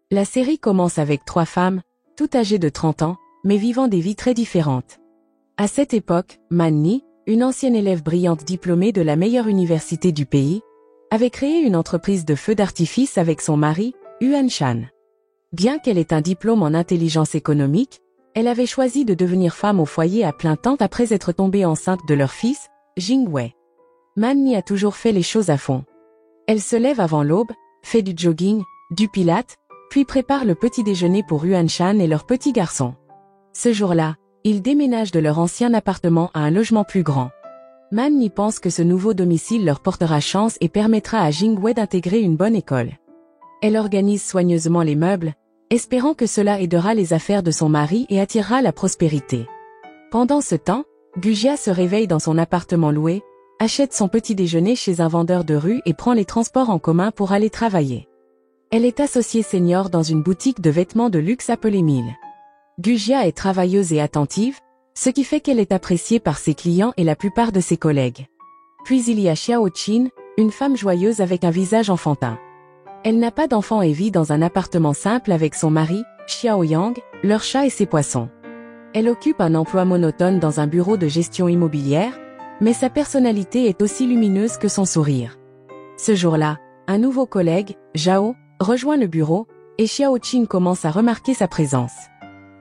La série commence avec 3 femmes, toutes âgées de 30 ans, mais vivant des vies très différentes. À cette époque, Manny, une ancienne élève brillante diplômée de la meilleure université du pays, avait créé une entreprise de feux d'artifice avec son mari, Yuan Shan. Bien qu'elle ait un diplôme en intelligence économique, elle avait choisi de devenir femme au foyer à plein temps après être tombée enceinte de leur fils, Jingwei. Manny a toujours fait les choses à fond. Elle se lève avant l'aube, fait du jogging, du pilate, puis prépare le petit déjeuner pour Yuan Shan et leur petit garçon. Ce jour-là, ils déménagent de leur ancien appartement à un logement plus grand. Manny pense que ce nouveau domicile leur portera chance et permettra à Jingwei d'intégrer une bonne école. Elle organise soigneusement les meubles, espérant que cela aidera les affaires de son mari et attirera la prospérité. Pendant ce temps, Gujia se réveille dans son appartement loué, achète son petit déjeuner chez un vendeur de rue et prend les transports en commun pour aller travailler. Elle est associée senior dans une boutique de vêtements de luxe appelée Mille. Gujia est travailleuse et attentive, ce qui fait qu'elle est appréciée par ses clients et la plupart de ses collègues. Puis il y a Xiao Qin, une femme joyeuse avec un visage enfantin. Elle n'a pas d'enfant et vit dans un appartement simple avec son mari, Xiao Yang, leur chat et ses poissons. Elle occupe un emploi monotone dans un bureau de gestion immobilière, mais sa personnalité est aussi lumineuse que son sourire. Ce jour-là, un nouveau collègue, Zhao, rejoint le bureau, et Xiao Qin commence à remarquer sa présence.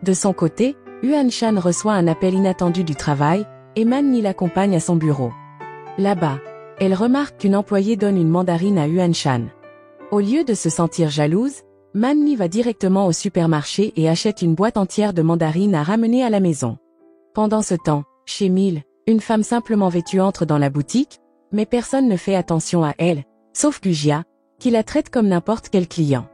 De son côté, Yuan Shan reçoit un appel inattendu du travail, et Manny l'accompagne à son bureau. Là-bas, elle remarque qu'une employée donne une mandarine à Yuan Shan. Au lieu de se sentir jalouse, Manny va directement au supermarché et achète une boîte entière de mandarines à ramener à la maison. Pendant ce temps, chez Mille, une femme simplement vêtue entre dans la boutique, mais personne ne fait attention à elle, sauf Gujia, qui la traite comme n'importe quel client.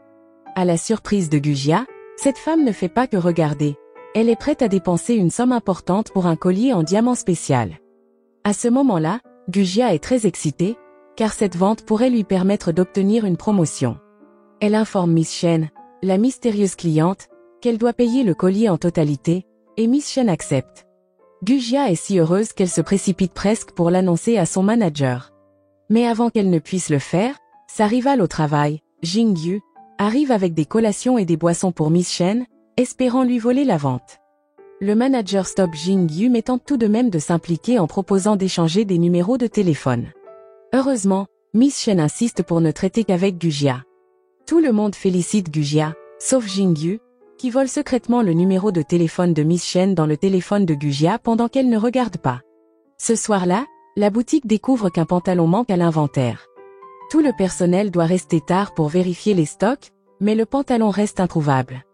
À la surprise de Gujia, cette femme ne fait pas que regarder. Elle est prête à dépenser une somme importante pour un collier en diamant spécial. À ce moment-là, Gujia est très excitée, car cette vente pourrait lui permettre d'obtenir une promotion. Elle informe Miss Shen, la mystérieuse cliente, qu'elle doit payer le collier en totalité, et Miss Shen accepte. Gujia est si heureuse qu'elle se précipite presque pour l'annoncer à son manager. Mais avant qu'elle ne puisse le faire, sa rivale au travail, Jing Yu, arrive avec des collations et des boissons pour Miss Shen, espérant lui voler la vente. Le manager stoppe Jing Yu mais tente tout de même de s'impliquer en proposant d'échanger des numéros de téléphone. Heureusement, Miss Shen insiste pour ne traiter qu'avec Gujia. Tout le monde félicite Gujia, sauf Jing Yu, qui vole secrètement le numéro de téléphone de Miss Shen dans le téléphone de Gujia pendant qu'elle ne regarde pas. Ce soir-là, la boutique découvre qu'un pantalon manque à l'inventaire. Tout le personnel doit rester tard pour vérifier les stocks, mais le pantalon reste introuvable.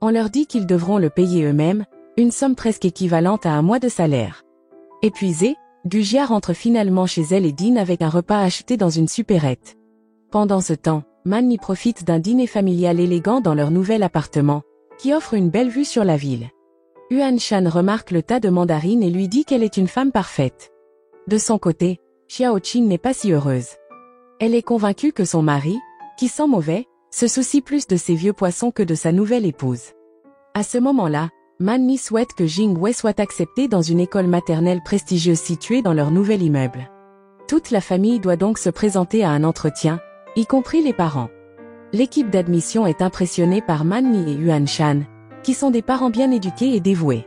On leur dit qu'ils devront le payer eux-mêmes, une somme presque équivalente à un mois de salaire. Épuisée, Gujia rentre finalement chez elle et dîne avec un repas acheté dans une supérette. Pendant ce temps, Manny profite d'un dîner familial élégant dans leur nouvel appartement, qui offre une belle vue sur la ville. Yuan Shan remarque le tas de mandarines et lui dit qu'elle est une femme parfaite. De son côté, Xiao Qin n'est pas si heureuse. Elle est convaincue que son mari, qui sent mauvais, se soucie plus de ses vieux poissons que de sa nouvelle épouse. À ce moment-là, Manny souhaite que Jingwei soit acceptée dans une école maternelle prestigieuse située dans leur nouvel immeuble. Toute la famille doit donc se présenter à un entretien, y compris les parents. L'équipe d'admission est impressionnée par Manny et Yuan Shan, qui sont des parents bien éduqués et dévoués.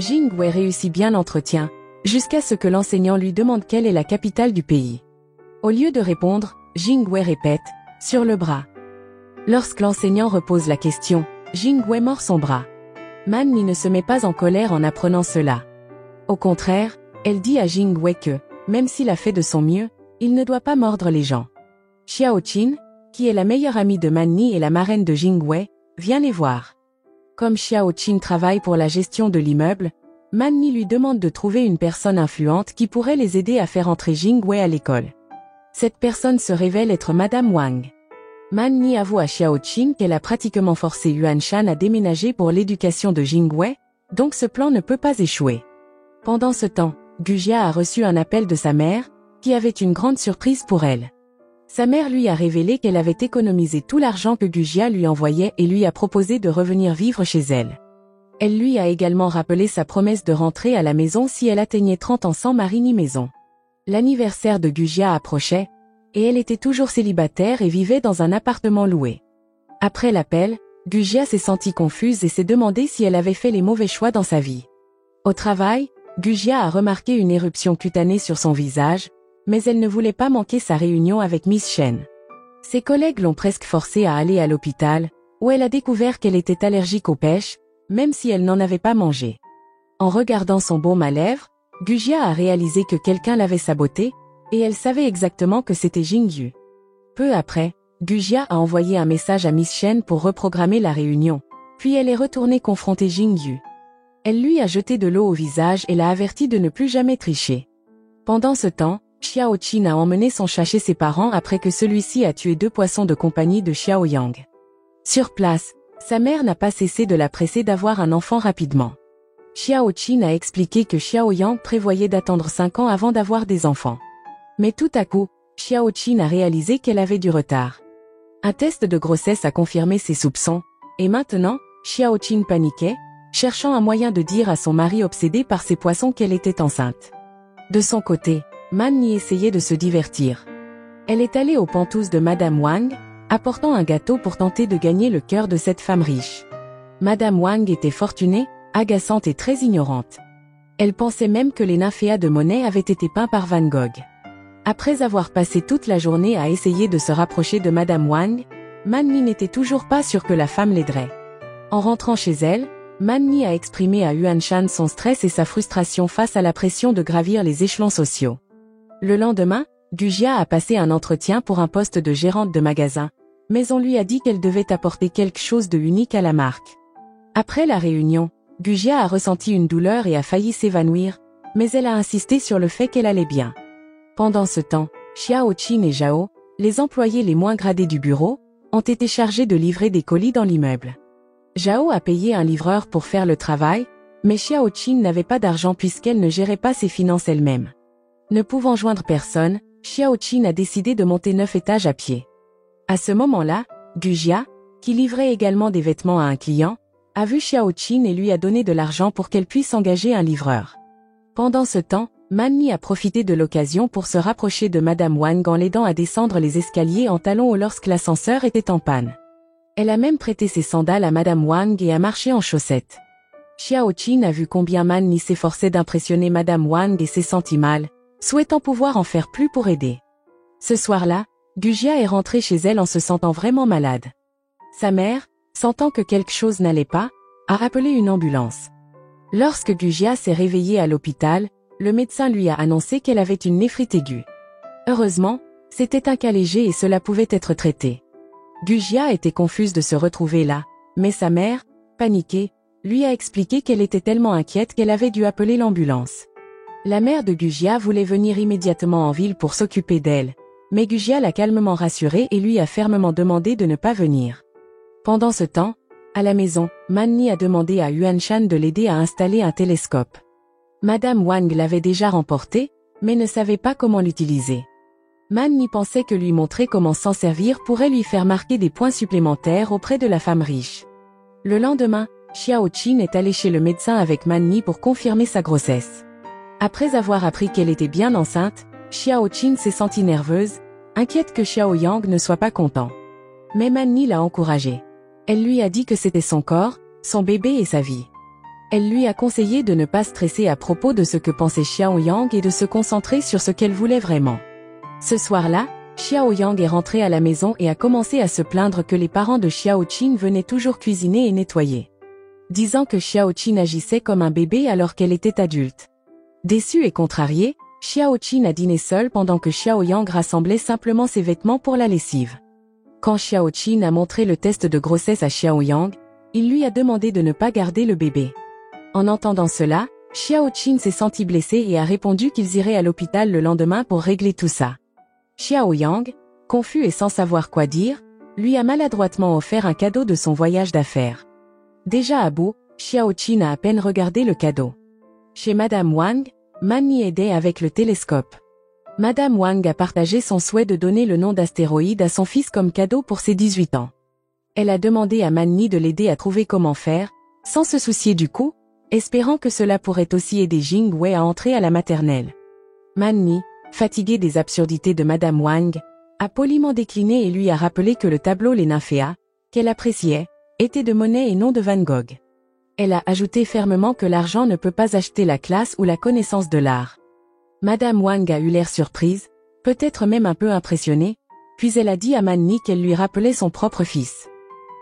Jingwei réussit bien l'entretien, jusqu'à ce que l'enseignant lui demande quelle est la capitale du pays. Au lieu de répondre, Jingwei répète « sur le bras ». Lorsque l'enseignant repose la question, Jingwei mord son bras. Manny ne se met pas en colère en apprenant cela. Au contraire, elle dit à Jingwei que, même s'il a fait de son mieux, il ne doit pas mordre les gens. Xiao Qin, qui est la meilleure amie de Manny et la marraine de Jingwei, vient les voir. Comme Xiao Qin travaille pour la gestion de l'immeuble, Manny lui demande de trouver une personne influente qui pourrait les aider à faire entrer Jingwei à l'école. Cette personne se révèle être Madame Wang. Manny avoue à Xiao Qin qu'elle a pratiquement forcé Yuan Shan à déménager pour l'éducation de Jingwei, donc ce plan ne peut pas échouer. Pendant ce temps, Gujia a reçu un appel de sa mère, qui avait une grande surprise pour elle. Sa mère lui a révélé qu'elle avait économisé tout l'argent que Gujia lui envoyait et lui a proposé de revenir vivre chez elle. Elle lui a également rappelé sa promesse de rentrer à la maison si elle atteignait 30 ans sans mari ni maison. L'anniversaire de Gujia approchait, et elle était toujours célibataire et vivait dans un appartement loué. Après l'appel, Gujia s'est sentie confuse et s'est demandé si elle avait fait les mauvais choix dans sa vie. Au travail, Gujia a remarqué une éruption cutanée sur son visage, mais elle ne voulait pas manquer sa réunion avec Miss Shen. Ses collègues l'ont presque forcée à aller à l'hôpital, où elle a découvert qu'elle était allergique aux pêches, même si elle n'en avait pas mangé. En regardant son baume à lèvres, Gujia a réalisé que quelqu'un l'avait sabotée, et elle savait exactement que c'était Jingyu. Peu après, Gujia a envoyé un message à Miss Shen pour reprogrammer la réunion, puis elle est retournée confronter Jingyu. Elle lui a jeté de l'eau au visage et l'a averti de ne plus jamais tricher. Pendant ce temps, Xiao Qin a emmené son chat chez ses parents après que celui-ci a tué 2 poissons de compagnie de Xiao Yang. Sur place, sa mère n'a pas cessé de la presser d'avoir un enfant rapidement. Xiao Qin a expliqué que Xiao Yang prévoyait d'attendre 5 ans avant d'avoir des enfants. Mais tout à coup, Xiao Qin a réalisé qu'elle avait du retard. Un test de grossesse a confirmé ses soupçons, et maintenant, Xiao Qin paniquait, cherchant un moyen de dire à son mari obsédé par ces poissons qu'elle était enceinte. De son côté, Man Ni essayait de se divertir. Elle est allée aux pentouses de Madame Wang, apportant un gâteau pour tenter de gagner le cœur de cette femme riche. Madame Wang était fortunée, agaçante et très ignorante. Elle pensait même que les nymphéas de Monet avaient été peints par Van Gogh. Après avoir passé toute la journée à essayer de se rapprocher de Madame Wang, Man Ni n'était toujours pas sûre que la femme l'aiderait. En rentrant chez elle, Man Ni a exprimé à Yuan Shan son stress et sa frustration face à la pression de gravir les échelons sociaux. Le lendemain, Gujia a passé un entretien pour un poste de gérante de magasin, mais on lui a dit qu'elle devait apporter quelque chose de unique à la marque. Après la réunion, Gujia a ressenti une douleur et a failli s'évanouir, mais elle a insisté sur le fait qu'elle allait bien. Pendant ce temps, Xiao Qin et Zhao, les employés les moins gradés du bureau, ont été chargés de livrer des colis dans l'immeuble. Zhao a payé un livreur pour faire le travail, mais Xiao Qin n'avait pas d'argent puisqu'elle ne gérait pas ses finances elle-même. Ne pouvant joindre personne, Xiao Qin a décidé de monter 9 étages à pied. À ce moment-là, Gujia, qui livrait également des vêtements à un client, a vu Xiao Qin et lui a donné de l'argent pour qu'elle puisse engager un livreur. Pendant ce temps, Man Ni a profité de l'occasion pour se rapprocher de Madame Wang en l'aidant à descendre les escaliers en talons lorsque l'ascenseur était en panne. Elle a même prêté ses sandales à Madame Wang et a marché en chaussettes. Xiao Qin a vu combien Man Ni s'efforçait d'impressionner Madame Wang et s'est senti mal, souhaitant pouvoir en faire plus pour aider. Ce soir-là, Gujia est rentrée chez elle en se sentant vraiment malade. Sa mère, sentant que quelque chose n'allait pas, a appelé une ambulance. Lorsque Gujia s'est réveillée à l'hôpital, le médecin lui a annoncé qu'elle avait une néphrite aiguë. Heureusement, c'était un cas léger et cela pouvait être traité. Gujia était confuse de se retrouver là, mais sa mère, paniquée, lui a expliqué qu'elle était tellement inquiète qu'elle avait dû appeler l'ambulance. La mère de Gujia voulait venir immédiatement en ville pour s'occuper d'elle, mais Gujia l'a calmement rassurée et lui a fermement demandé de ne pas venir. Pendant ce temps, à la maison, Man Ni a demandé à Yuan Shan de l'aider à installer un télescope. Madame Wang l'avait déjà remporté, mais ne savait pas comment l'utiliser. Man Ni pensait que lui montrer comment s'en servir pourrait lui faire marquer des points supplémentaires auprès de la femme riche. Le lendemain, Xiao Qin est allée chez le médecin avec Man Ni pour confirmer sa grossesse. Après avoir appris qu'elle était bien enceinte, Xiao Qin s'est sentie nerveuse, inquiète que Xiao Yang ne soit pas content. Mais Man Ni l'a encouragée. Elle lui a dit que c'était son corps, son bébé et sa vie. Elle lui a conseillé de ne pas stresser à propos de ce que pensait Xiao Yang et de se concentrer sur ce qu'elle voulait vraiment. Ce soir-là, Xiao Yang est rentrée à la maison et a commencé à se plaindre que les parents de Xiao Qin venaient toujours cuisiner et nettoyer. Disant que Xiao Qin agissait comme un bébé alors qu'elle était adulte. Déçue et contrariée, Xiao Qin a dîné seule pendant que Xiao Yang rassemblait simplement ses vêtements pour la lessive. Quand Xiao Qin a montré le test de grossesse à Xiao Yang, il lui a demandé de ne pas garder le bébé. En entendant cela, Xiao Qin s'est senti blessé et a répondu qu'ils iraient à l'hôpital le lendemain pour régler tout ça. Xiao Yang, confus et sans savoir quoi dire, lui a maladroitement offert un cadeau de son voyage d'affaires. Déjà à bout, Xiao Qin a à peine regardé le cadeau. Chez Madame Wang, Man Ni aidait avec le télescope. Madame Wang a partagé son souhait de donner le nom d'astéroïde à son fils comme cadeau pour ses 18 ans. Elle a demandé à Man Ni de l'aider à trouver comment faire, sans se soucier du coût, espérant que cela pourrait aussi aider Jing Wei à entrer à la maternelle. Man Ni, fatigué des absurdités de Madame Wang, a poliment décliné et lui a rappelé que le tableau Les Nymphéas, qu'elle appréciait, était de monnaie et non de Van Gogh. Elle a ajouté fermement que l'argent ne peut pas acheter la classe ou la connaissance de l'art. Madame Wang a eu l'air surprise, peut-être même un peu impressionnée, puis elle a dit à Man Ni qu'elle lui rappelait son propre fils.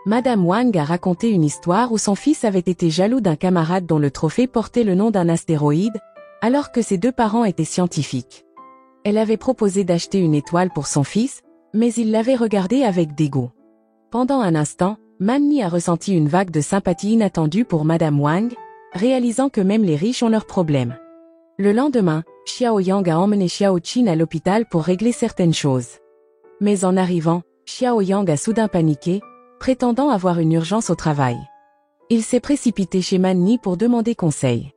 Madame Wang a raconté une histoire où son fils avait été jaloux d'un camarade dont le trophée portait le nom d'un astéroïde, alors que ses deux parents étaient scientifiques. Elle avait proposé d'acheter une étoile pour son fils, mais il l'avait regardée avec dégoût. Pendant un instant, Man Ni a ressenti une vague de sympathie inattendue pour Madame Wang, réalisant que même les riches ont leurs problèmes. Le lendemain, Xiao Yang a emmené Xiao Qin à l'hôpital pour régler certaines choses. Mais en arrivant, Xiao Yang a soudain paniqué, prétendant avoir une urgence au travail. Il s'est précipité chez Man Ni pour demander conseil.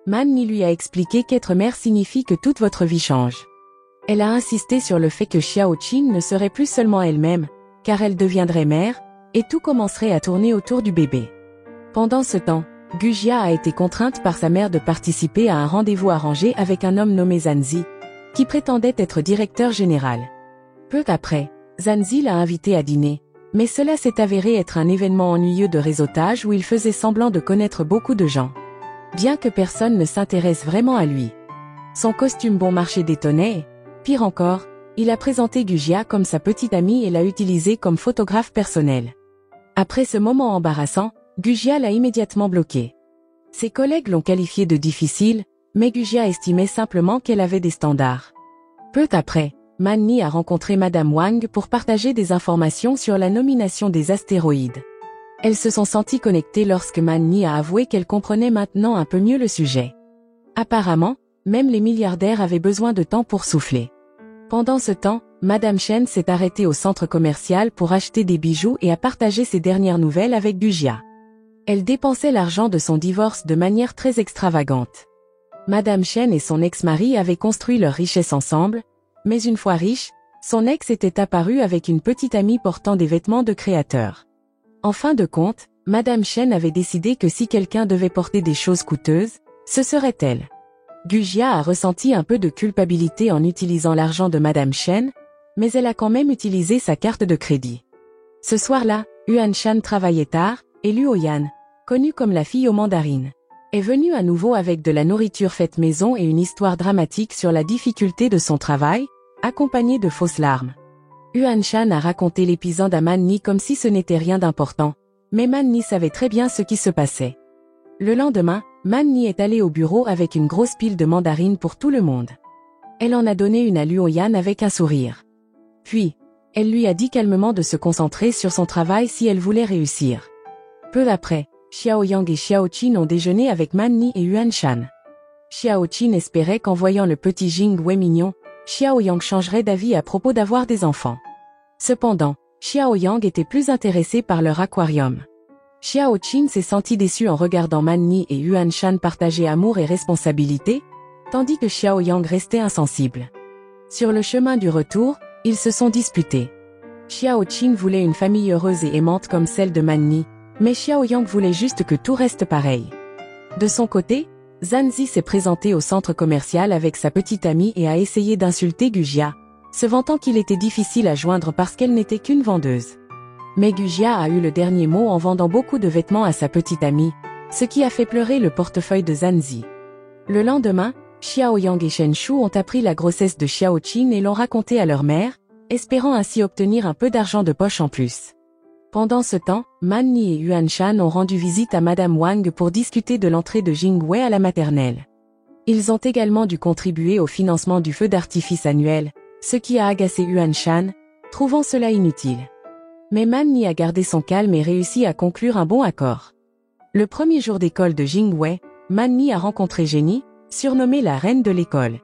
Man Ni lui a expliqué qu'être mère signifie que toute votre vie change. Elle a insisté sur le fait que Xiao Qin ne serait plus seulement elle-même, car elle deviendrait mère, et tout commencerait à tourner autour du bébé. Pendant ce temps, Gu Jia a été contrainte par sa mère de participer à un rendez-vous arrangé avec un homme nommé Zanzi, qui prétendait être directeur général. Peu après, Zanzi l'a invité à dîner, mais cela s'est avéré être un événement ennuyeux de réseautage où il faisait semblant de connaître beaucoup de gens. Bien que personne ne s'intéresse vraiment à lui. Son costume bon marché détonnait et, pire encore, il a présenté Gu Jia comme sa petite amie et l'a utilisée comme photographe personnel. Après ce moment embarrassant, Gu Jia l'a immédiatement bloqué. Ses collègues l'ont qualifiée de difficile, mais Gu Jia estimait simplement qu'elle avait des standards. Peu après, Man Ni a rencontré Madame Wang pour partager des informations sur la nomination des astéroïdes. Elles se sont senties connectées lorsque Man Ni a avoué qu'elle comprenait maintenant un peu mieux le sujet. Apparemment, même les milliardaires avaient besoin de temps pour souffler. Pendant ce temps, Madame Chen s'est arrêtée au centre commercial pour acheter des bijoux et a partagé ses dernières nouvelles avec Gu Jia. Elle dépensait l'argent de son divorce de manière très extravagante. Madame Chen et son ex-mari avaient construit leur richesse ensemble, mais une fois riche, son ex était apparu avec une petite amie portant des vêtements de créateur. En fin de compte, Madame Chen avait décidé que si quelqu'un devait porter des choses coûteuses, ce serait elle. Gu Jia a ressenti un peu de culpabilité en utilisant l'argent de Madame Chen, mais elle a quand même utilisé sa carte de crédit. Ce soir-là, Yuan Shan travaillait tard, et Luo Yan, connue comme la fille aux mandarines, est venue à nouveau avec de la nourriture faite maison et une histoire dramatique sur la difficulté de son travail, accompagnée de fausses larmes. Yuan Shan a raconté l'épisode à Man Ni comme si ce n'était rien d'important, mais Man Ni savait très bien ce qui se passait. Le lendemain, Man Ni est allée au bureau avec une grosse pile de mandarines pour tout le monde. Elle en a donné une à Luo Yan avec un sourire. Puis, elle lui a dit calmement de se concentrer sur son travail si elle voulait réussir. Peu après, Xiao Yang et Xiao Qin ont déjeuné avec Man Ni et Yuan Shan. Xiao Qin espérait qu'en voyant le petit Jing Wei mignon, Xiao Yang changerait d'avis à propos d'avoir des enfants. Cependant, Xiao Yang était plus intéressé par leur aquarium. Xiao Qin s'est senti déçu en regardant Man Ni et Yuan Shan partager amour et responsabilité, tandis que Xiao Yang restait insensible. Sur le chemin du retour, ils se sont disputés. Xiao Qin voulait une famille heureuse et aimante comme celle de Man Ni, mais Xiao Yang voulait juste que tout reste pareil. De son côté, Zanzi s'est présenté au centre commercial avec sa petite amie et a essayé d'insulter Gu Jia, se vantant qu'il était difficile à joindre parce qu'elle n'était qu'une vendeuse. Mais Gu Jia a eu le dernier mot en vendant beaucoup de vêtements à sa petite amie, ce qui a fait pleurer le portefeuille de Zanzi. Le lendemain, Xiao Yang et Shen Shu ont appris la grossesse de Xiao Qin et l'ont raconté à leur mère, espérant ainsi obtenir un peu d'argent de poche en plus. Pendant ce temps, Man Ni et Yuan Shan ont rendu visite à Madame Wang pour discuter de l'entrée de Jing Wei à la maternelle. Ils ont également dû contribuer au financement du feu d'artifice annuel, ce qui a agacé Yuan Shan, trouvant cela inutile. Mais Man Ni a gardé son calme et réussi à conclure un bon accord. Le premier jour d'école de Jing Wei, Man Ni a rencontré Jenny, surnommée la reine de l'école.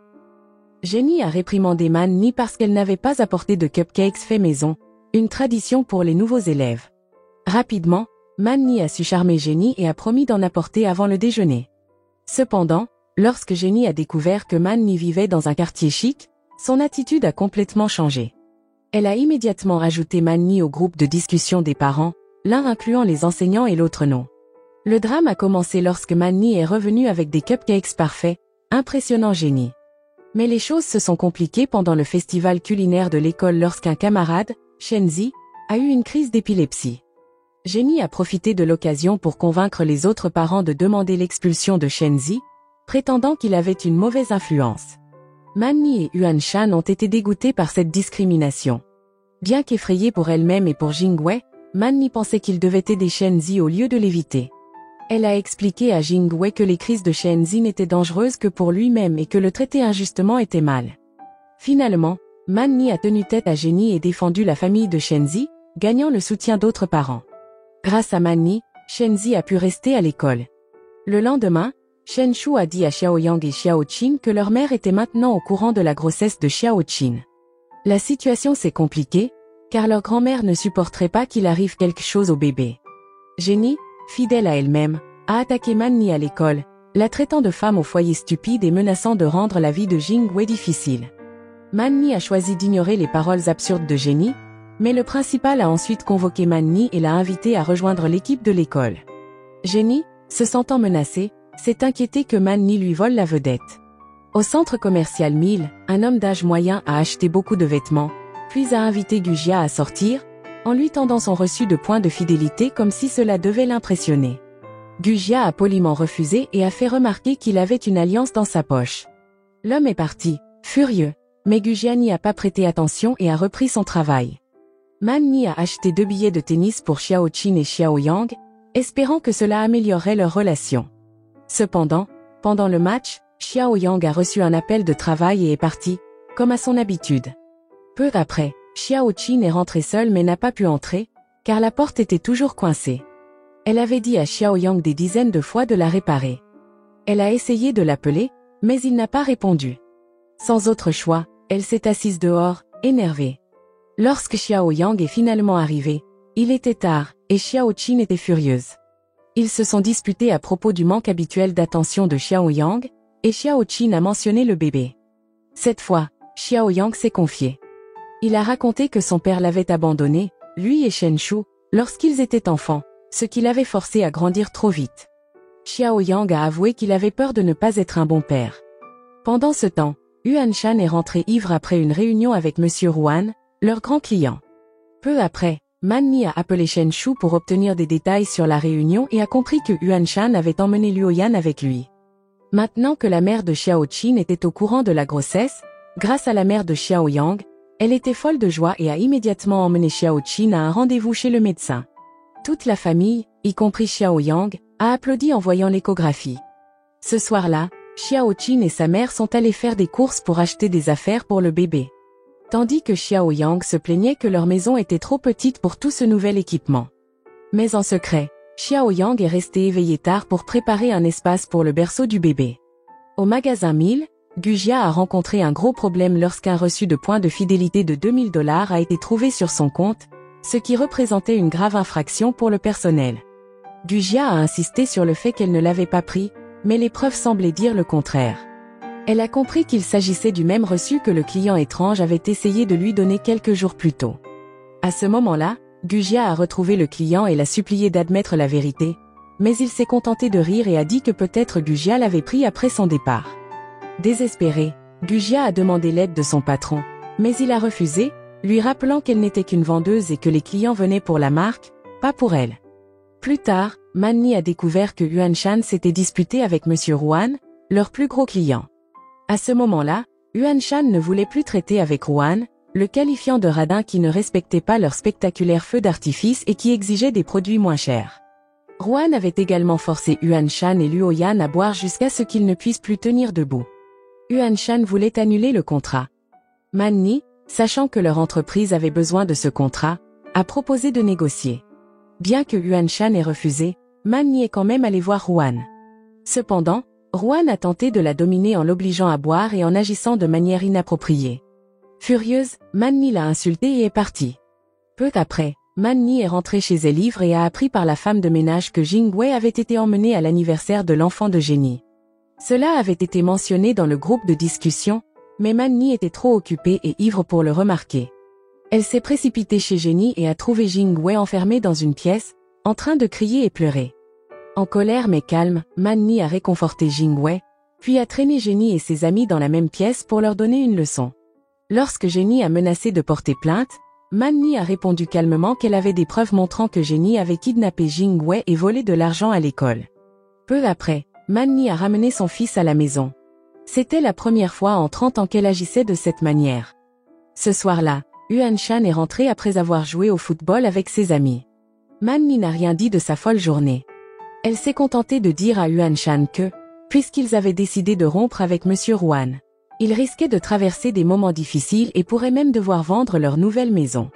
Jenny a réprimandé Man Ni parce qu'elle n'avait pas apporté de cupcakes faits maison, une tradition pour les nouveaux élèves. Rapidement, Man Ni a su charmer Jenny et a promis d'en apporter avant le déjeuner. Cependant, lorsque Jenny a découvert que Man Ni vivait dans un quartier chic, son attitude a complètement changé. Elle a immédiatement ajouté Man Ni au groupe de discussion des parents, l'un incluant les enseignants et l'autre non. Le drame a commencé lorsque Man Ni est revenu avec des cupcakes parfaits, impressionnant Jenny. Mais les choses se sont compliquées pendant le festival culinaire de l'école lorsqu'un camarade, Shen Zi, a eu une crise d'épilepsie. Jenny a profité de l'occasion pour convaincre les autres parents de demander l'expulsion de Shenzi, prétendant qu'il avait une mauvaise influence. Man-ni et Yuan-shan ont été dégoûtés par cette discrimination. Bien qu'effrayée pour elle-même et pour Jingwei, Man-ni pensait qu'il devait aider Shenzi au lieu de l'éviter. Elle a expliqué à Jingwei que les crises de Shenzi n'étaient dangereuses que pour lui-même et que le traiter injustement était mal. Finalement, Man-ni a tenu tête à Jenny et défendu la famille de Shenzi, gagnant le soutien d'autres parents. Grâce à Man-ni, Shenzi a pu rester à l'école. Le lendemain, Shen Shu a dit à Xiaoyang et Xiaoqin que leur mère était maintenant au courant de la grossesse de Xiaoqin. La situation s'est compliquée, car leur grand-mère ne supporterait pas qu'il arrive quelque chose au bébé. Jenny, fidèle à elle-même, a attaqué Man-ni à l'école, la traitant de femme au foyer stupide et menaçant de rendre la vie de Jingwei difficile. Man-ni a choisi d'ignorer les paroles absurdes de Jenny, mais le principal a ensuite convoqué Man-ni et l'a invité à rejoindre l'équipe de l'école. Jenny, se sentant menacée, s'est inquiétée que Man-ni lui vole la vedette. Au centre commercial Mille, un homme d'âge moyen a acheté beaucoup de vêtements, puis a invité Gujia à sortir, en lui tendant son reçu de points de fidélité comme si cela devait l'impressionner. Gujia a poliment refusé et a fait remarquer qu'il avait une alliance dans sa poche. L'homme est parti, furieux, mais Gujia n'y a pas prêté attention et a repris son travail. Man-ni a acheté 2 billets de tennis pour Xiaoqin et Xiaoyang, espérant que cela améliorerait leur relation. Cependant, pendant le match, Xiaoyang a reçu un appel de travail et est parti, comme à son habitude. Peu après, Xiaoqin est rentrée seule mais n'a pas pu entrer, car la porte était toujours coincée. Elle avait dit à Xiaoyang des dizaines de fois de la réparer. Elle a essayé de l'appeler, mais il n'a pas répondu. Sans autre choix, elle s'est assise dehors, énervée. Lorsque Xiaoyang est finalement arrivé, il était tard, et Xiaoqin était furieuse. Ils se sont disputés à propos du manque habituel d'attention de Xiaoyang, et Xiaoqin a mentionné le bébé. Cette fois, Xiaoyang s'est confié. Il a raconté que son père l'avait abandonné, lui et Shen Shu, lorsqu'ils étaient enfants, ce qui l'avait forcé à grandir trop vite. Xiaoyang a avoué qu'il avait peur de ne pas être un bon père. Pendant ce temps, Yuan-shan est rentré ivre après une réunion avec Monsieur Ruan, leur grand client. Peu après, Man-ni a appelé Shen Shu pour obtenir des détails sur la réunion et a compris que Yuan-shan avait emmené Luoyan avec lui. Maintenant que la mère de Xiaoqin était au courant de la grossesse, grâce à la mère de Xiaoyang, elle était folle de joie et a immédiatement emmené Xiaoqin à un rendez-vous chez le médecin. Toute la famille, y compris Xiaoyang, a applaudi en voyant l'échographie. Ce soir-là, Xiaoqin et sa mère sont allés faire des courses pour acheter des affaires pour le bébé. Tandis que Xiaoyang se plaignait que leur maison était trop petite pour tout ce nouvel équipement. Mais en secret, Xiaoyang est resté éveillé tard pour préparer un espace pour le berceau du bébé. Au magasin Mille, Gujia a rencontré un gros problème lorsqu'un reçu de points de fidélité de $2000 a été trouvé sur son compte, ce qui représentait une grave infraction pour le personnel. Gujia a insisté sur le fait qu'elle ne l'avait pas pris, mais les preuves semblaient dire le contraire. Elle a compris qu'il s'agissait du même reçu que le client étrange avait essayé de lui donner quelques jours plus tôt. À ce moment-là, Gujia a retrouvé le client et l'a supplié d'admettre la vérité, mais il s'est contenté de rire et a dit que peut-être Gujia l'avait pris après son départ. Désespérée, Gujia a demandé l'aide de son patron, mais il a refusé, lui rappelant qu'elle n'était qu'une vendeuse et que les clients venaient pour la marque, pas pour elle. Plus tard, Man-ni a découvert que Yuan-shan s'était disputé avec Monsieur Ruan, leur plus gros client. À ce moment-là, Yuan-shan ne voulait plus traiter avec Ruan, le qualifiant de radin qui ne respectait pas leur spectaculaire feu d'artifice et qui exigeait des produits moins chers. Ruan avait également forcé Yuan-shan et Luoyan à boire jusqu'à ce qu'ils ne puissent plus tenir debout. Yuan-shan voulait annuler le contrat. Man-ni, sachant que leur entreprise avait besoin de ce contrat, a proposé de négocier. Bien que Yuan-shan ait refusé, Man-ni est quand même allé voir Ruan. Cependant, Ruan a tenté de la dominer en l'obligeant à boire et en agissant de manière inappropriée. Furieuse, Man-ni l'a insultée et est partie. Peu après, Man-ni est rentrée chez elle ivre et a appris par la femme de ménage que Jingwei avait été emmenée à l'anniversaire de l'enfant de Jenny. Cela avait été mentionné dans le groupe de discussion, mais Man-ni était trop occupée et ivre pour le remarquer. Elle s'est précipitée chez Jenny et a trouvé Jingwei enfermé dans une pièce, en train de crier et pleurer. En colère mais calme, Man-ni a réconforté Jingwei, puis a traîné Jenny et ses amis dans la même pièce pour leur donner une leçon. Lorsque Jenny a menacé de porter plainte, Man Ni a répondu calmement qu'elle avait des preuves montrant que Jenny avait kidnappé Jing Wei et volé de l'argent à l'école. Peu après, Man Ni a ramené son fils à la maison. C'était la première fois en 30 ans qu'elle agissait de cette manière. Ce soir-là, Yuan Shan est rentré après avoir joué au football avec ses amis. Man Ni n'a rien dit de sa folle journée. Elle s'est contentée de dire à Yuan Shan que, puisqu'ils avaient décidé de rompre avec Monsieur Ruan, ils risquaient de traverser des moments difficiles et pourraient même devoir vendre leur nouvelle maison.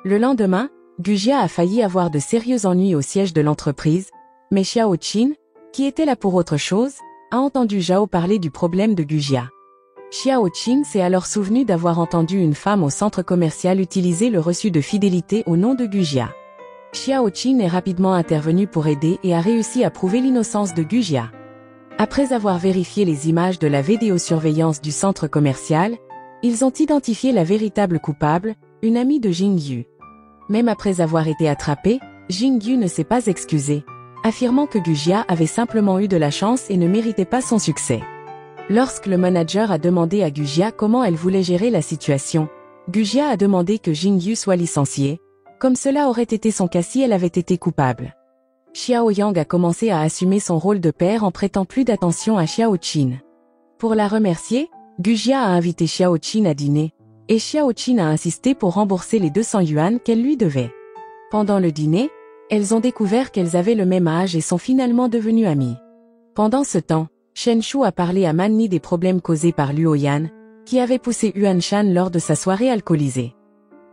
Le lendemain, Gu Jia a failli avoir de sérieux ennuis au siège de l'entreprise, mais Xiao Qin, qui était là pour autre chose, a entendu Zhao parler du problème de Gu Jia. Xiao Qin s'est alors souvenu d'avoir entendu une femme au centre commercial utiliser le reçu de fidélité au nom de Gu Jia. Xiao Qin est rapidement intervenu pour aider et a réussi à prouver l'innocence de Gu Jia. Après avoir vérifié les images de la vidéosurveillance du centre commercial, ils ont identifié la véritable coupable, une amie de Jing Yu. Même après avoir été attrapé, Jing Yu ne s'est pas excusé, affirmant que Gu Jia avait simplement eu de la chance et ne méritait pas son succès. Lorsque le manager a demandé à Gu Jia comment elle voulait gérer la situation, Gu Jia a demandé que Jing Yu soit licenciée, comme cela aurait été son cas si elle avait été coupable. Xiao Yang a commencé à assumer son rôle de père en prêtant plus d'attention à Xiao Qin. Pour la remercier, Gu Jia a invité Xiao Qin à dîner, et Xiao Qin a insisté pour rembourser les 200 yuan qu'elle lui devait. Pendant le dîner, elles ont découvert qu'elles avaient le même âge et sont finalement devenues amies. Pendant ce temps, Shen Shu a parlé à Man Ni des problèmes causés par Luo Yan, qui avait poussé Yuan Shan lors de sa soirée alcoolisée.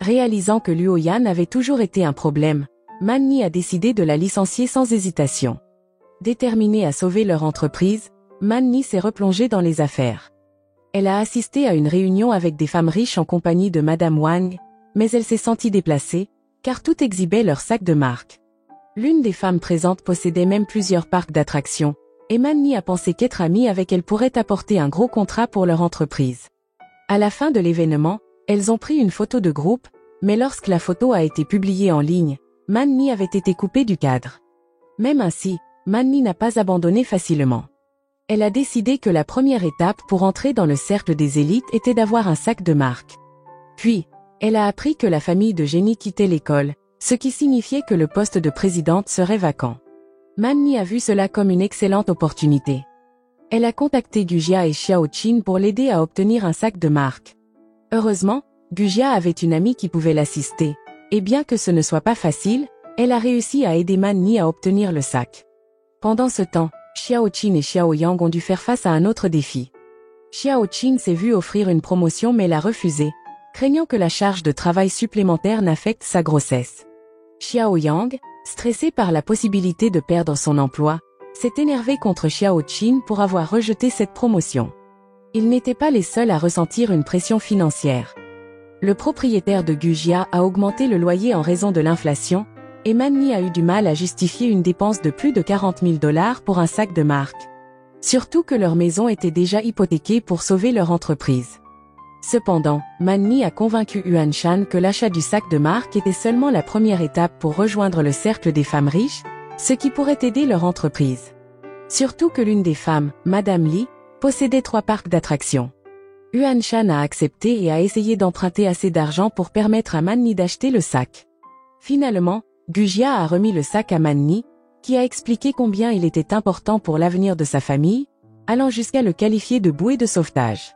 Réalisant que Luo Yan avait toujours été un problème, Man Ni a décidé de la licencier sans hésitation. Déterminée à sauver leur entreprise, Man Ni s'est replongée dans les affaires. Elle a assisté à une réunion avec des femmes riches en compagnie de Madame Wang, mais elle s'est sentie déplacée, car tout exhibait leur sac de marque. L'une des femmes présentes possédait même plusieurs parcs d'attractions, et Man Ni a pensé qu'être amie avec elle pourrait apporter un gros contrat pour leur entreprise. À la fin de l'événement, elles ont pris une photo de groupe, mais lorsque la photo a été publiée en ligne, Man Ni avait été coupée du cadre. Même ainsi, Man Ni n'a pas abandonné facilement. Elle a décidé que la première étape pour entrer dans le cercle des élites était d'avoir un sac de marque. Puis, elle a appris que la famille de Jenny quittait l'école, ce qui signifiait que le poste de présidente serait vacant. Man Ni a vu cela comme une excellente opportunité. Elle a contacté Gu Jia et Xiao Qin pour l'aider à obtenir un sac de marque. Heureusement, Gu Jia avait une amie qui pouvait l'assister, et bien que ce ne soit pas facile, elle a réussi à aider Man Ni à obtenir le sac. Pendant ce temps, Xiao Qin et Xiao Yang ont dû faire face à un autre défi. Xiao Qin s'est vu offrir une promotion mais l'a refusée, craignant que la charge de travail supplémentaire n'affecte sa grossesse. Xiao Yang, stressé par la possibilité de perdre son emploi, s'est énervé contre Xiao Qin pour avoir rejeté cette promotion. Ils n'étaient pas les seuls à ressentir une pression financière. Le propriétaire de Gu Jia a augmenté le loyer en raison de l'inflation, et Man Ni a eu du mal à justifier une dépense de plus de 40 000 $ pour un sac de marque. Surtout que leur maison était déjà hypothéquée pour sauver leur entreprise. Cependant, Man Ni a convaincu Yuan Shan que l'achat du sac de marque était seulement la première étape pour rejoindre le cercle des femmes riches, ce qui pourrait aider leur entreprise. Surtout que l'une des femmes, Madame Li, possédait 3 parcs d'attractions. Yuan Shan a accepté et a essayé d'emprunter assez d'argent pour permettre à Man Ni d'acheter le sac. Finalement, Gu Jia a remis le sac à Man Ni, qui a expliqué combien il était important pour l'avenir de sa famille, allant jusqu'à le qualifier de bouée de sauvetage.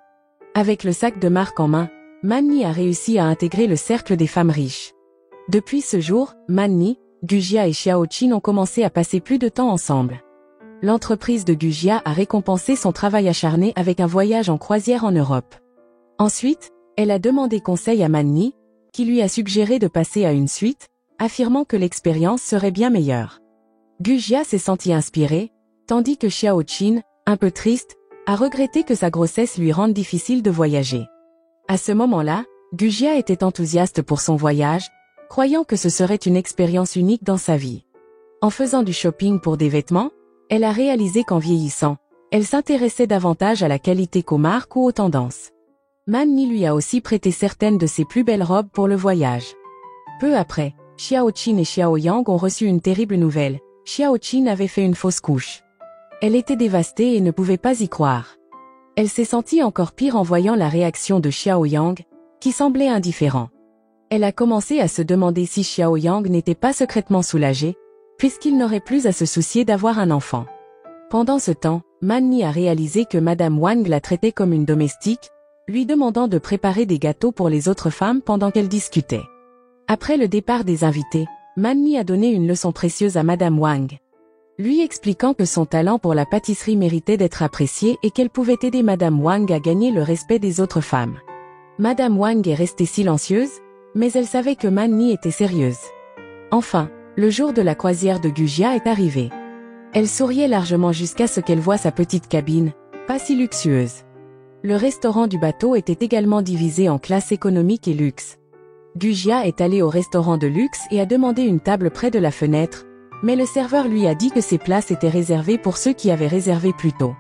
Avec le sac de marque en main, Man Ni a réussi à intégrer le cercle des femmes riches. Depuis ce jour, Man Ni, Gu Jia et Xiao Qin ont commencé à passer plus de temps ensemble. L'entreprise de Gu Jia a récompensé son travail acharné avec un voyage en croisière en Europe. Ensuite, elle a demandé conseil à Man Ni, qui lui a suggéré de passer à une suite, affirmant que l'expérience serait bien meilleure. Gu Jia s'est senti inspiré, tandis que Xiao Qin, un peu triste, a regretté que sa grossesse lui rende difficile de voyager. À ce moment-là, Gu Jia était enthousiaste pour son voyage, croyant que ce serait une expérience unique dans sa vie. En faisant du shopping pour des vêtements, elle a réalisé qu'en vieillissant, elle s'intéressait davantage à la qualité qu'aux marques ou aux tendances. Man Ni lui a aussi prêté certaines de ses plus belles robes pour le voyage. Peu après, Xiao Qin et Xiao Yang ont reçu une terrible nouvelle. Xiao Qin avait fait une fausse couche. Elle était dévastée et ne pouvait pas y croire. Elle s'est sentie encore pire en voyant la réaction de Xiao Yang, qui semblait indifférent. Elle a commencé à se demander si Xiao Yang n'était pas secrètement soulagé, puisqu'il n'aurait plus à se soucier d'avoir un enfant. Pendant ce temps, Man Ni a réalisé que Madame Wang la traitait comme une domestique, lui demandant de préparer des gâteaux pour les autres femmes pendant qu'elles discutaient. Après le départ des invités, Man Ni a donné une leçon précieuse à Madame Wang, lui expliquant que son talent pour la pâtisserie méritait d'être apprécié et qu'elle pouvait aider Madame Wang à gagner le respect des autres femmes. Madame Wang est restée silencieuse, mais elle savait que Man Ni était sérieuse. Enfin, le jour de la croisière de Gujia est arrivé. Elle souriait largement jusqu'à ce qu'elle voie sa petite cabine, pas si luxueuse. Le restaurant du bateau était également divisé en classes économique et luxe. Gujia est allée au restaurant de luxe et a demandé une table près de la fenêtre, mais le serveur lui a dit que ces places étaient réservées pour ceux qui avaient réservé plus tôt.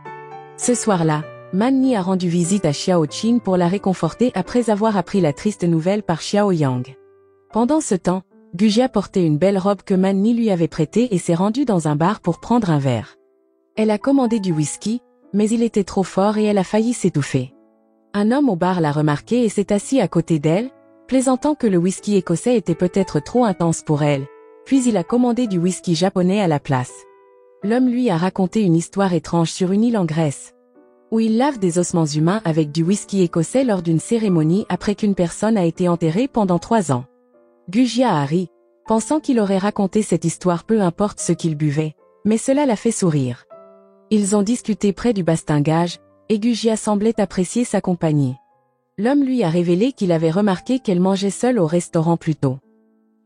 Ce soir-là, Man Ni a rendu visite à Xiao Qin pour la réconforter après avoir appris la triste nouvelle par Xiao Yang. Pendant ce temps, Gujia portait une belle robe que Man Ni lui avait prêtée et s'est rendue dans un bar pour prendre un verre. Elle a commandé du whisky, mais il était trop fort et elle a failli s'étouffer. Un homme au bar l'a remarqué et s'est assis à côté d'elle, plaisantant que le whisky écossais était peut-être trop intense pour elle, puis il a commandé du whisky japonais à la place. L'homme lui a raconté une histoire étrange sur une île en Grèce, où il lave des ossements humains avec du whisky écossais lors d'une cérémonie après qu'une personne a été enterrée pendant 3 ans. Gujia a ri, pensant qu'il aurait raconté cette histoire peu importe ce qu'il buvait, mais cela l'a fait sourire. Ils ont discuté près du bastingage, et Gujia semblait apprécier sa compagnie. L'homme lui a révélé qu'il avait remarqué qu'elle mangeait seule au restaurant plus tôt.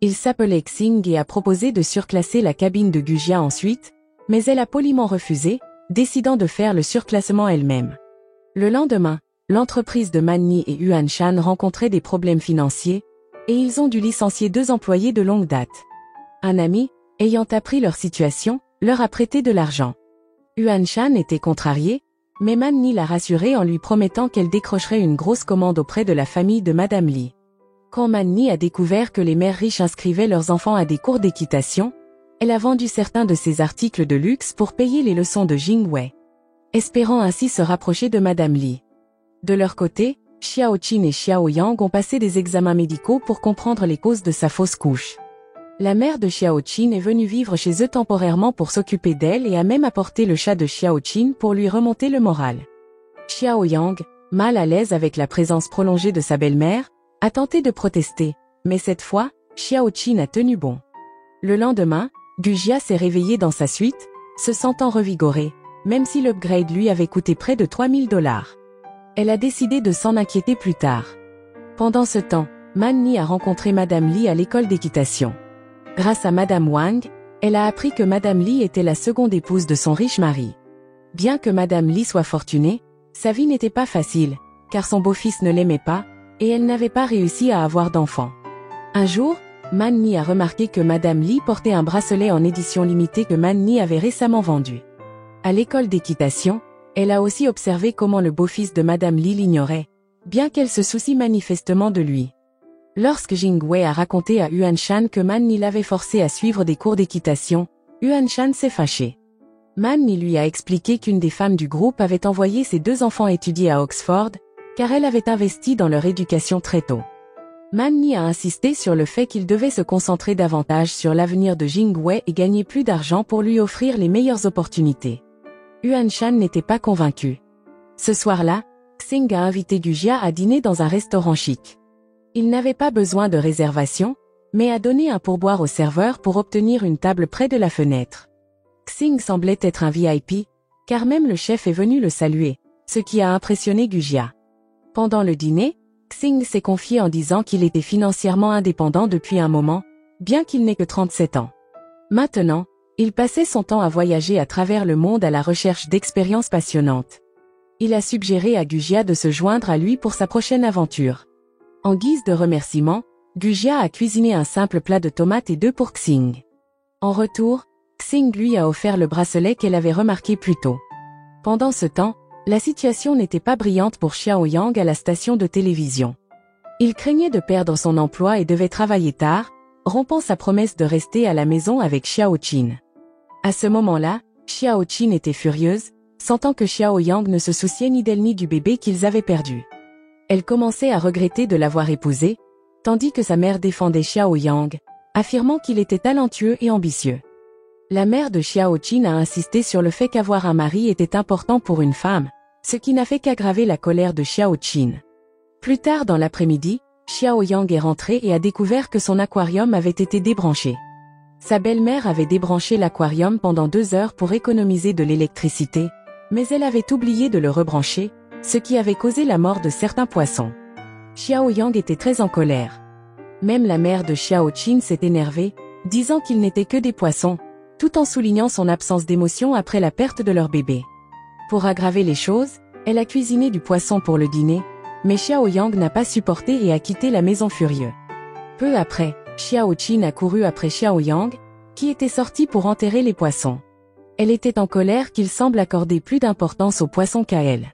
Il s'appelait Xing et a proposé de surclasser la cabine de Gujia ensuite, mais elle a poliment refusé, décidant de faire le surclassement elle-même. Le lendemain, l'entreprise de Man Ni et Yuan Shan rencontraient des problèmes financiers, et ils ont dû licencier 2 employés de longue date. Un ami, ayant appris leur situation, leur a prêté de l'argent. Yuan Shan était contrarié, mais Man Ni l'a rassuré en lui promettant qu'elle décrocherait une grosse commande auprès de la famille de Madame Li. Quand Man Ni a découvert que les mères riches inscrivaient leurs enfants à des cours d'équitation, elle a vendu certains de ses articles de luxe pour payer les leçons de Jing Wei, espérant ainsi se rapprocher de Madame Li. De leur côté, Xiao Qin et Xiao Yang ont passé des examens médicaux pour comprendre les causes de sa fausse couche. La mère de Xiao Qin est venue vivre chez eux temporairement pour s'occuper d'elle et a même apporté le chat de Xiao Qin pour lui remonter le moral. Xiao Yang, mal à l'aise avec la présence prolongée de sa belle-mère, a tenté de protester, mais cette fois, Xiao Qin a tenu bon. Le lendemain, Gujia s'est réveillée dans sa suite, se sentant revigorée, même si l'upgrade lui avait coûté près de $3000. Elle a décidé de s'en inquiéter plus tard. Pendant ce temps, Man Ni a rencontré Madame Li à l'école d'équitation. Grâce à Madame Wang, elle a appris que Madame Li était la seconde épouse de son riche mari. Bien que Madame Li soit fortunée, sa vie n'était pas facile, car son beau-fils ne l'aimait pas, et elle n'avait pas réussi à avoir d'enfant. Un jour, Man Ni a remarqué que Madame Li portait un bracelet en édition limitée que Man Ni avait récemment vendu. À l'école d'équitation, elle a aussi observé comment le beau-fils de Madame Li l'ignorait, bien qu'elle se soucie manifestement de lui. Lorsque Jing Wei a raconté à Yuan Shan que Man Ni l'avait forcé à suivre des cours d'équitation, Yuan Shan s'est fâché. Man Ni lui a expliqué qu'une des femmes du groupe avait envoyé ses 2 enfants étudier à Oxford, car elle avait investi dans leur éducation très tôt. Man Ni a insisté sur le fait qu'il devait se concentrer davantage sur l'avenir de Jing Wei et gagner plus d'argent pour lui offrir les meilleures opportunités. Yuan Shan n'était pas convaincu. Ce soir-là, Xing a invité Gujia à dîner dans un restaurant chic. Il n'avait pas besoin de réservation, mais a donné un pourboire au serveur pour obtenir une table près de la fenêtre. Xing semblait être un VIP, car même le chef est venu le saluer, ce qui a impressionné Gujia. Pendant le dîner, Xing s'est confié en disant qu'il était financièrement indépendant depuis un moment, bien qu'il n'ait que 37 ans. Maintenant, il passait son temps à voyager à travers le monde à la recherche d'expériences passionnantes. Il a suggéré à Gujia de se joindre à lui pour sa prochaine aventure. En guise de remerciement, Gujia a cuisiné un simple plat de tomates et d'œufs pour Xing. En retour, Xing lui a offert le bracelet qu'elle avait remarqué plus tôt. Pendant ce temps, la situation n'était pas brillante pour Xiao Yang à la station de télévision. Il craignait de perdre son emploi et devait travailler tard, rompant sa promesse de rester à la maison avec Xiao Qin. À ce moment-là, Xiao Qin était furieuse, sentant que Xiao Yang ne se souciait ni d'elle ni du bébé qu'ils avaient perdu. Elle commençait à regretter de l'avoir épousé, tandis que sa mère défendait Xiao Yang, affirmant qu'il était talentueux et ambitieux. La mère de Xiao Qin a insisté sur le fait qu'avoir un mari était important pour une femme, ce qui n'a fait qu'aggraver la colère de Xiao Qin. Plus tard dans l'après-midi, Xiao Yang est rentrée et a découvert que son aquarium avait été débranché. Sa belle-mère avait débranché l'aquarium pendant 2 heures pour économiser de l'électricité, mais elle avait oublié de le rebrancher, ce qui avait causé la mort de certains poissons. Xiao Yang était très en colère. Même la mère de Xiao Qin s'est énervée, disant qu'ils n'étaient que des poissons, tout en soulignant son absence d'émotion après la perte de leur bébé. Pour aggraver les choses, elle a cuisiné du poisson pour le dîner, mais Xiao Yang n'a pas supporté et a quitté la maison furieux. Peu après, Xiao Qin a couru après Xiao Yang, qui était sorti pour enterrer les poissons. Elle était en colère qu'il semble accorder plus d'importance aux poissons qu'à elle.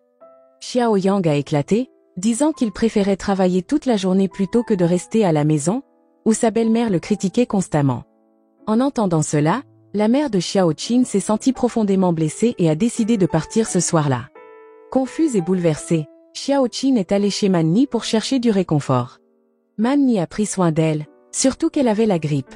Xiao Yang a éclaté, disant qu'il préférait travailler toute la journée plutôt que de rester à la maison, où sa belle-mère le critiquait constamment. En entendant cela, la mère de Xiao Qin s'est sentie profondément blessée et a décidé de partir ce soir-là. Confuse et bouleversée, Xiao Qin est allée chez Man Ni pour chercher du réconfort. Man Ni a pris soin d'elle, surtout qu'elle avait la grippe.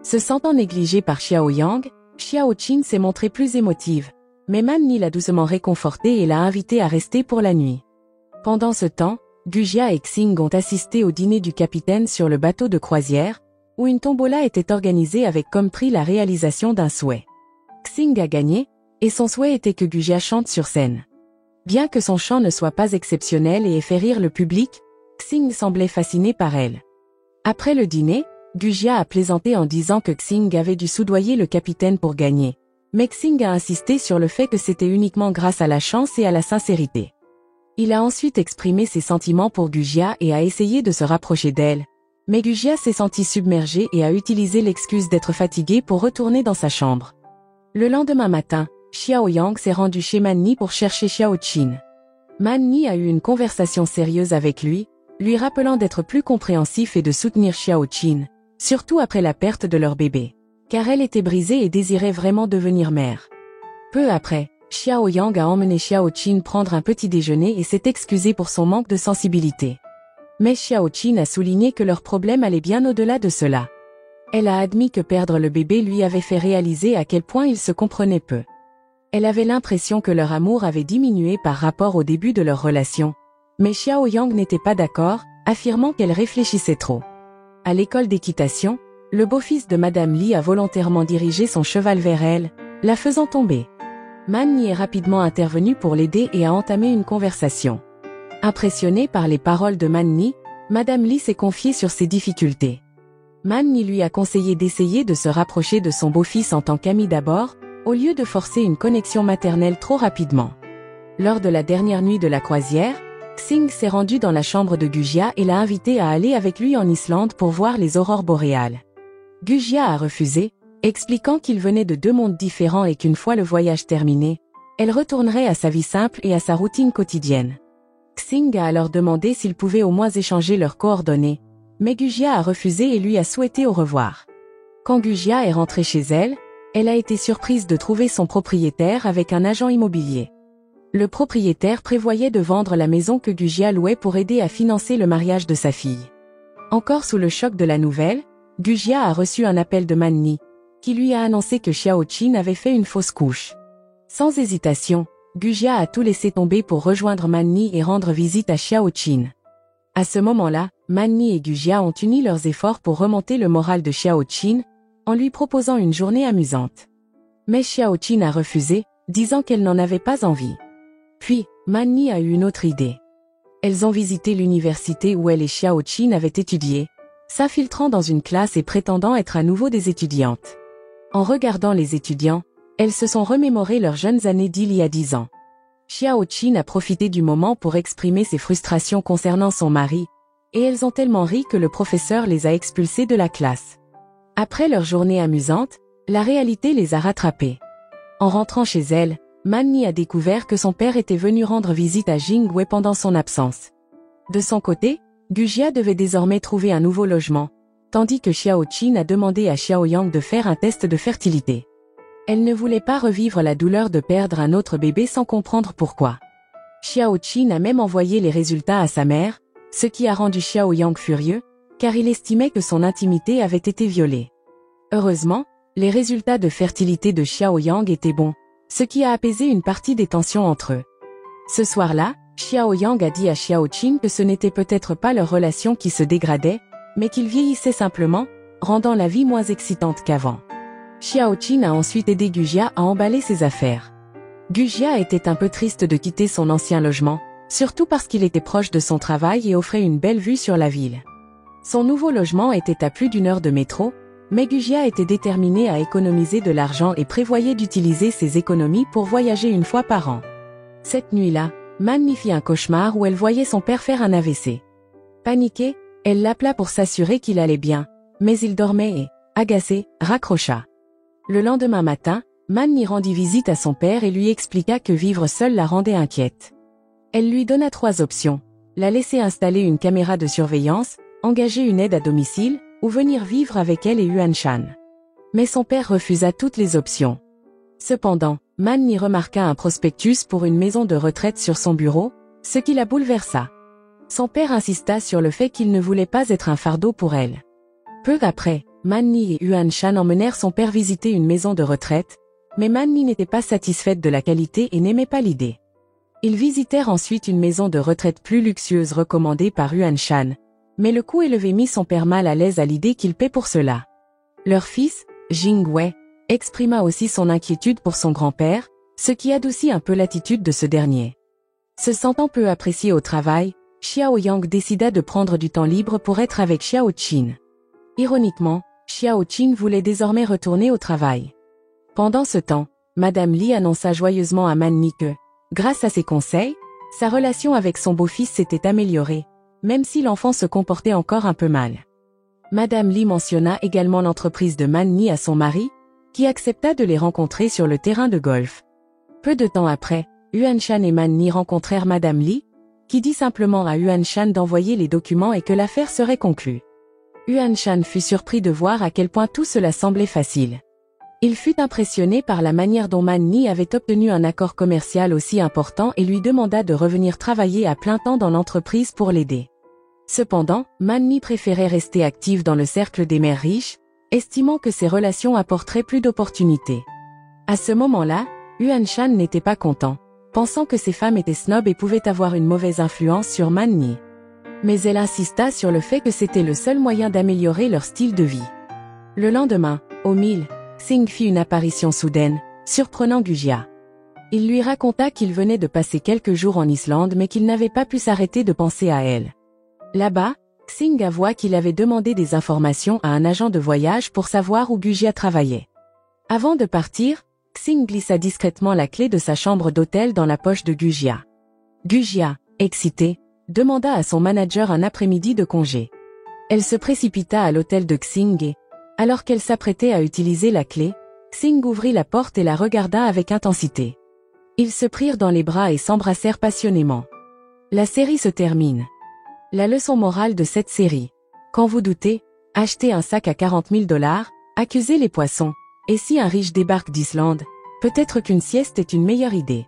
Se sentant négligée par Xiao Yang, Xiao Qin s'est montrée plus émotive, mais Man Ni l'a doucement réconfortée et l'a invitée à rester pour la nuit. Pendant ce temps, Gujia et Xing ont assisté au dîner du capitaine sur le bateau de croisière, où une tombola était organisée avec comme prix la réalisation d'un souhait. Xing a gagné, et son souhait était que Gujia chante sur scène. Bien que son chant ne soit pas exceptionnel et ait fait rire le public, Xing semblait fasciné par elle. Après le dîner, Gujia a plaisanté en disant que Xing avait dû soudoyer le capitaine pour gagner, mais Xing a insisté sur le fait que c'était uniquement grâce à la chance et à la sincérité. Il a ensuite exprimé ses sentiments pour Gujia et a essayé de se rapprocher d'elle, mais Gujia s'est sentie submergée et a utilisé l'excuse d'être fatiguée pour retourner dans sa chambre. Le lendemain matin, Xiao Yang s'est rendu chez Man Ni pour chercher Xiao Qin. Man Ni a eu une conversation sérieuse avec lui rappelant d'être plus compréhensif et de soutenir Xiao Qin, surtout après la perte de leur bébé, car elle était brisée et désirait vraiment devenir mère. Peu après, Xiao Yang a emmené Xiao Qin prendre un petit déjeuner et s'est excusé pour son manque de sensibilité. Mais Xiao Qin a souligné que leur problème allait bien au-delà de cela. Elle a admis que perdre le bébé lui avait fait réaliser à quel point ils se comprenaient peu. Elle avait l'impression que leur amour avait diminué par rapport au début de leur relation, mais Xiao Yang n'était pas d'accord, affirmant qu'elle réfléchissait trop. À l'école d'équitation, le beau-fils de Madame Li a volontairement dirigé son cheval vers elle, la faisant tomber. Man Ni est rapidement intervenu pour l'aider et a entamé une conversation. Impressionnée par les paroles de Man Ni, Madame Li s'est confiée sur ses difficultés. Man Ni lui a conseillé d'essayer de se rapprocher de son beau-fils en tant qu'ami d'abord, au lieu de forcer une connexion maternelle trop rapidement. Lors de la dernière nuit de la croisière, Xing s'est rendu dans la chambre de Gujia et l'a invité à aller avec lui en Islande pour voir les aurores boréales. Gujia a refusé, expliquant qu'ils venaient de 2 mondes différents et qu'une fois le voyage terminé, elle retournerait à sa vie simple et à sa routine quotidienne. Xing a alors demandé s'ils pouvaient au moins échanger leurs coordonnées, mais Gujia a refusé et lui a souhaité au revoir. Quand Gujia est rentrée chez elle, elle a été surprise de trouver son propriétaire avec un agent immobilier. Le propriétaire prévoyait de vendre la maison que Gujia louait pour aider à financer le mariage de sa fille. Encore sous le choc de la nouvelle, Gujia a reçu un appel de Man Ni, qui lui a annoncé que Xiao Qin avait fait une fausse couche. Sans hésitation, Gujia a tout laissé tomber pour rejoindre Man Ni et rendre visite à Xiao Qin. À ce moment-là, Man Ni et Gujia ont uni leurs efforts pour remonter le moral de Xiao Qin, en lui proposant une journée amusante. Mais Xiao Qin a refusé, disant qu'elle n'en avait pas envie. Puis, Man Ni a eu une autre idée. Elles ont visité l'université où elle et Xiao Qin avaient étudié, s'infiltrant dans une classe et prétendant être à nouveau des étudiantes. En regardant les étudiants, elles se sont remémorées leurs jeunes années d'il y a 10 ans. Xiao Qin a profité du moment pour exprimer ses frustrations concernant son mari, et elles ont tellement ri que le professeur les a expulsées de la classe. Après leur journée amusante, la réalité les a rattrapées. En rentrant chez elle, Man Ni a découvert que son père était venu rendre visite à Jingwei pendant son absence. De son côté, Gujia devait désormais trouver un nouveau logement, tandis que Xiao Qin a demandé à Xiao Yang de faire un test de fertilité. Elle ne voulait pas revivre la douleur de perdre un autre bébé sans comprendre pourquoi. Xiao Qin a même envoyé les résultats à sa mère, ce qui a rendu Xiao Yang furieux, car il estimait que son intimité avait été violée. Heureusement, les résultats de fertilité de Xiao Yang étaient bons, ce qui a apaisé une partie des tensions entre eux. Ce soir-là, Xiao Yang a dit à Xiao Qin que ce n'était peut-être pas leur relation qui se dégradait, mais qu'ils vieillissaient simplement, rendant la vie moins excitante qu'avant. Xiao Qin a ensuite aidé Gujia à emballer ses affaires. Gujia était un peu triste de quitter son ancien logement, surtout parce qu'il était proche de son travail et offrait une belle vue sur la ville. Son nouveau logement était à plus d'1 heure de métro, mais Gujia était déterminée à économiser de l'argent et prévoyait d'utiliser ses économies pour voyager 1 fois par an. Cette nuit-là, Manny fit un cauchemar où elle voyait son père faire un AVC. Paniquée, elle l'appela pour s'assurer qu'il allait bien, mais il dormait et, agacé, raccrocha. Le lendemain matin, Manny rendit visite à son père et lui expliqua que vivre seule la rendait inquiète. Elle lui donna 3 options: la laisser installer une caméra de surveillance, engager une aide à domicile, ou venir vivre avec elle et Yuan Shan. Mais son père refusa toutes les options. Cependant, Manny remarqua un prospectus pour une maison de retraite sur son bureau, ce qui la bouleversa. Son père insista sur le fait qu'il ne voulait pas être un fardeau pour elle. Peu après, Manny et Yuan Shan emmenèrent son père visiter une maison de retraite, mais Manny n'était pas satisfaite de la qualité et n'aimait pas l'idée. Ils visitèrent ensuite une maison de retraite plus luxueuse recommandée par Yuan Shan, mais le coût élevé mit son père mal à l'aise à l'idée qu'il paie pour cela. Leur fils, Jing Wei, exprima aussi son inquiétude pour son grand-père, ce qui adoucit un peu l'attitude de ce dernier. Se sentant peu apprécié au travail, Xiao Yang décida de prendre du temps libre pour être avec Xiao Qin. Ironiquement, Xiao Qin voulait désormais retourner au travail. Pendant ce temps, Madame Li annonça joyeusement à Manny que, grâce à ses conseils, sa relation avec son beau-fils s'était améliorée, même si l'enfant se comportait encore un peu mal. Madame Li mentionna également l'entreprise de Manny à son mari, qui accepta de les rencontrer sur le terrain de golf. Peu de temps après, Yuan Shan et Manny rencontrèrent Madame Li, qui dit simplement à Yuan Shan d'envoyer les documents et que l'affaire serait conclue. Yuan Shan fut surpris de voir à quel point tout cela semblait facile. Il fut impressionné par la manière dont Manny avait obtenu un accord commercial aussi important et lui demanda de revenir travailler à plein temps dans l'entreprise pour l'aider. Cependant, Manny préférait rester active dans le cercle des mères riches, estimant que ses relations apporteraient plus d'opportunités. À ce moment-là, Yuan Shan n'était pas content, pensant que ces femmes étaient snobs et pouvaient avoir une mauvaise influence sur Manny. Mais elle insista sur le fait que c'était le seul moyen d'améliorer leur style de vie. Le lendemain, au mille, Xing fit une apparition soudaine, surprenant Gujia. Il lui raconta qu'il venait de passer quelques jours en Islande mais qu'il n'avait pas pu s'arrêter de penser à elle. Là-bas, Xing avoua qu'il avait demandé des informations à un agent de voyage pour savoir où Gujia travaillait. Avant de partir, Xing glissa discrètement la clé de sa chambre d'hôtel dans la poche de Gujia. Gujia, excitée, demanda à son manager un après-midi de congé. Elle se précipita à l'hôtel de Xing et, alors qu'elle s'apprêtait à utiliser la clé, Xing ouvrit la porte et la regarda avec intensité. Ils se prirent dans les bras et s'embrassèrent passionnément. La série se termine. La leçon morale de cette série: quand vous doutez, achetez un sac à 40 000 $, accusez les poissons, et si un riche débarque d'Islande, peut-être qu'une sieste est une meilleure idée.